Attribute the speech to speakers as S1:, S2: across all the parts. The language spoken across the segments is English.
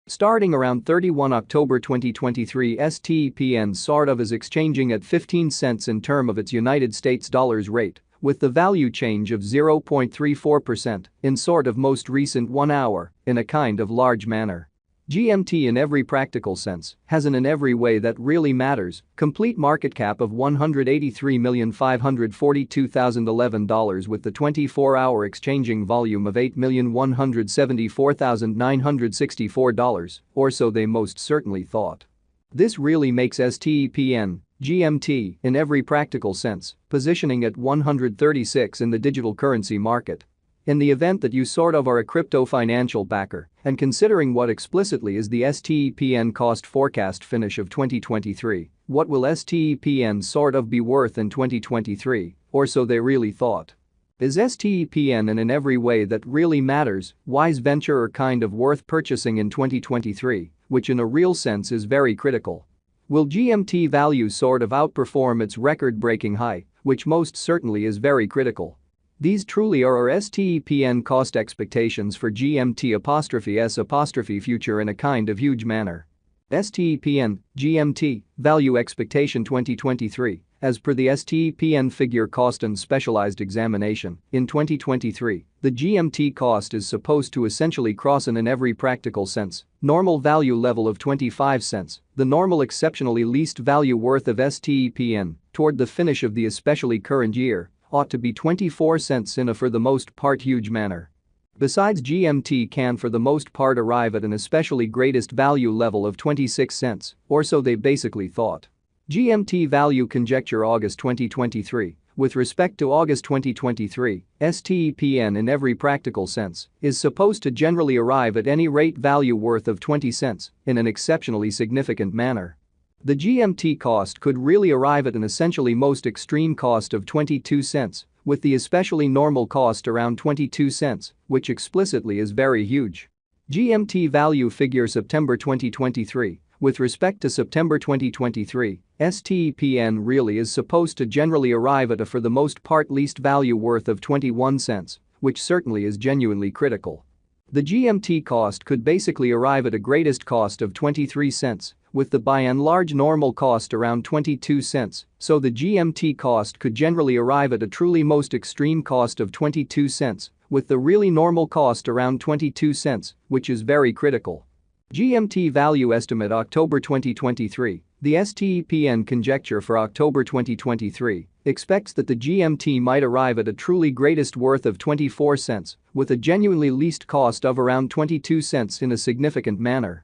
S1: Starting around 31 October 2023, STPN sort of is exchanging at 15 cents in term of its United States dollars rate, with the value change of 0.34% in sort of most recent 1 hour in a kind of large manner. GMT in every practical sense has in every way that really matters complete market cap of $183,542,011 with the 24-hour exchanging volume of $8,174,964 or so they most certainly thought. This really makes STPN, GMT in every practical sense positioning at 136 in the digital currency market. In the event that you sort of are a crypto financial backer and considering what explicitly is the STPN cost forecast finish of 2023, what will STPN sort of be worth in 2023, or so they really thought. Is STPN in every way that really matters wise venture or kind of worth purchasing in 2023, which in a real sense is very critical? Will GMT value sort of outperform its record-breaking high, which most certainly is very critical? These truly are our STPN cost expectations for GMT'(S' future in a kind of huge manner. STPN, GMT, value expectation 2023, as per the STPN figure cost and specialized examination, in 2023, the GMT cost is supposed to essentially cross in every practical sense, normal value level of 25 cents, the normal exceptionally least value worth of STPN, toward the finish of the especially current year, ought to be 24 cents in a for the most part huge manner. Besides, GMT can for the most part arrive at an especially greatest value level of 26 cents, or so they basically thought. GMT value conjecture August 2023, with respect to August 2023, STPN in every practical sense is supposed to generally arrive at any rate value worth of 20 cents in an exceptionally significant manner. The GMT cost could really arrive at an essentially most extreme cost of 22 cents, with the especially normal cost around 22 cents, which explicitly is very huge. GMT value figure September 2023, with respect to September 2023, STPN really is supposed to generally arrive at a for the most part least value worth of 21 cents, which certainly is genuinely critical. The GMT cost could basically arrive at a greatest cost of 23 cents, with the by and large normal cost around 22 cents, so the GMT cost could generally arrive at a truly most extreme cost of 22 cents, with the really normal cost around 22 cents, which is very critical. GMT value estimate October 2023, the STPN conjecture for October 2023 expects that the GMT might arrive at a truly greatest worth of 24 cents, with a genuinely least cost of around 22 cents in a significant manner.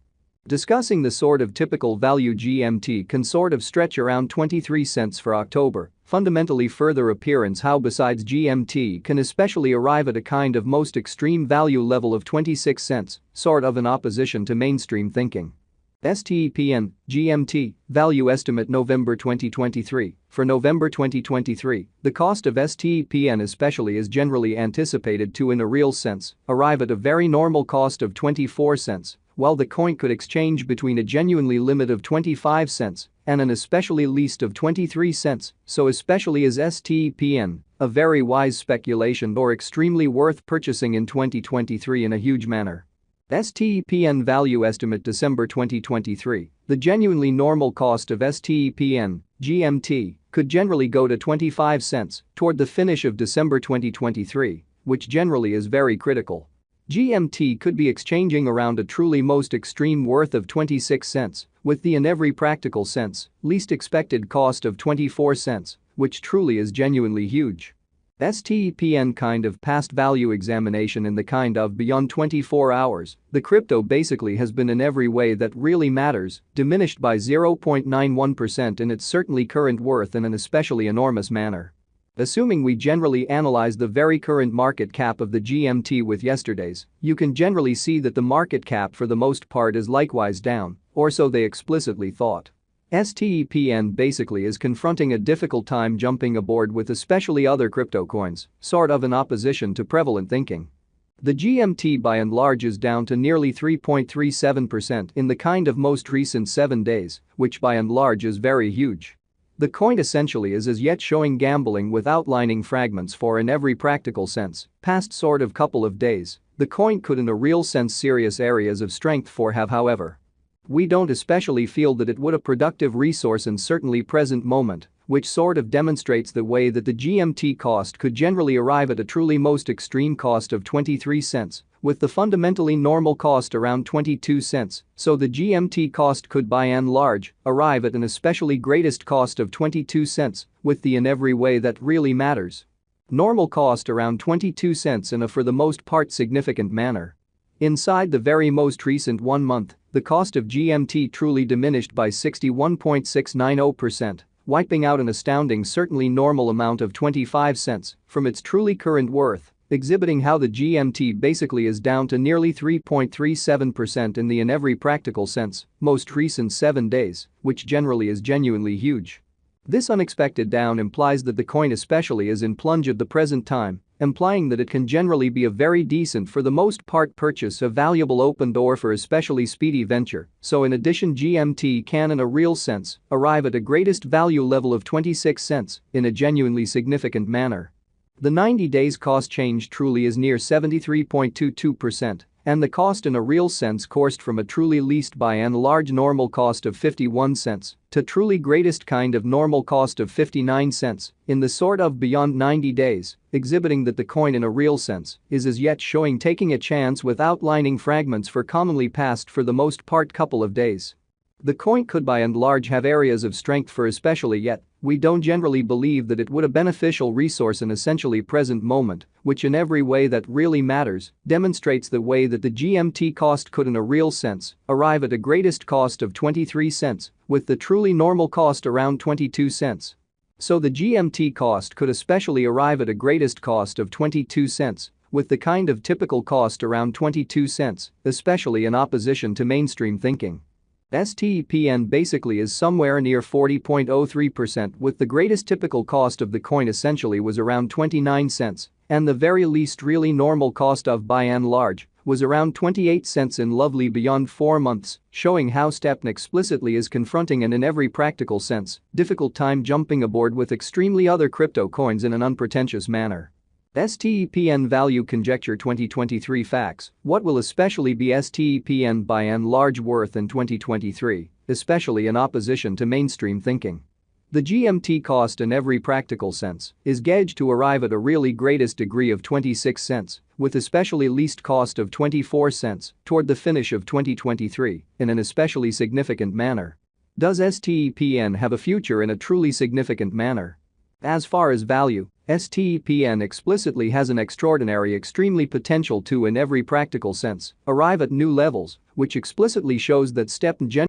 S1: Discussing the sort of typical value GMT can sort of stretch around 23 cents for October, fundamentally further appearance how besides GMT can especially arrive at a kind of most extreme value level of 26 cents, sort of in opposition to mainstream thinking. STPN, GMT, value estimate November 2023, for November 2023, the cost of STPN especially is generally anticipated to in a real sense arrive at a very normal cost of 24 cents. While the coin could exchange between a genuinely limit of 25 cents and an especially least of 23 cents, so especially is STPN, a very wise speculation or extremely worth purchasing in 2023 in a huge manner. STPN value estimate December 2023, the genuinely normal cost of STPN, GMT, could generally go to 25 cents toward the finish of December 2023, which generally is very critical. GMT could be exchanging around a truly most extreme worth of 26 cents, with the in every practical sense, least expected cost of 24 cents, which truly is genuinely huge. STPN kind of past value examination in the kind of beyond 24 hours, the crypto basically has been in every way that really matters, diminished by 0.91% in its certainly current worth in an especially enormous manner. Assuming we generally analyze the very current market cap of the GMT with yesterday's, you can generally see that the market cap for the most part is likewise down, or so they explicitly thought. STPN basically is confronting a difficult time jumping aboard with especially other crypto coins, sort of in opposition to prevalent thinking. The GMT by and large is down to nearly 3.37% in the kind of most recent 7 days, which by and large is very huge. The coin essentially is as yet showing gambling with outlining fragments for in every practical sense, past sort of couple of days, The coin could in a real sense serious areas of strength for have however. We don't especially feel that it would a productive resource in certainly present moment, which sort of demonstrates the way that the GMT cost could generally arrive at a truly most extreme cost of 23 cents, with the fundamentally normal cost around 22 cents, so the GMT cost could by and large arrive at an especially greatest cost of 22 cents, with the in every way that really matters. Normal cost around 22 cents in a for the most part significant manner. Inside the very most recent 1 month, the cost of GMT truly diminished by 61.690%, wiping out an astounding certainly normal amount of 25 cents from its truly current worth, exhibiting how the GMT basically is down to nearly 3.37% in every practical sense, most recent 7 days, which generally is genuinely huge. This unexpected down implies that the coin especially is in plunge at the present time, implying that it can generally be a very decent for the most part purchase a valuable open door for especially speedy venture, so in addition GMT can in a real sense arrive at a greatest value level of 26 cents in a genuinely significant manner. The 90 days cost change truly is near 73.22%. And the cost in a real sense coursed from a truly least by and large normal cost of 51 cents to truly greatest kind of normal cost of 59 cents in the sort of beyond 90 days, exhibiting that the coin in a real sense is as yet showing taking a chance with outlining fragments for commonly past for the most part couple of days. The coin could by and large have areas of strength for especially yet, we don't generally believe that it would a beneficial resource in essentially present moment, which in every way that really matters, demonstrates the way that the GMT cost could in a real sense arrive at a greatest cost of 23 cents, with the truly normal cost around 22 cents. So the GMT cost could especially arrive at a greatest cost of 22 cents, with the kind of typical cost around 22 cents, especially in opposition to mainstream thinking. STPN basically is somewhere near 40.03% with the greatest typical cost of the coin essentially was around 29 cents and the very least really normal cost of by and large was around 28 cents in lovely beyond 4 months, showing how stepn explicitly is confronting and in every practical sense difficult time jumping aboard with extremely other crypto coins in an unpretentious manner. STEPN Value Conjecture 2023 Facts. What will especially be STEPN by and large worth in 2023, especially in opposition to mainstream thinking? The GMT cost in every practical sense is gauged to arrive at a really greatest degree of 26 cents, with especially least cost of 24 cents toward the finish of 2023 in an especially significant manner. Does STEPN have a future in a truly significant manner? As far as value, STEPN explicitly has an extraordinary extremely potential to in every practical sense arrive at new levels, which explicitly shows that stepn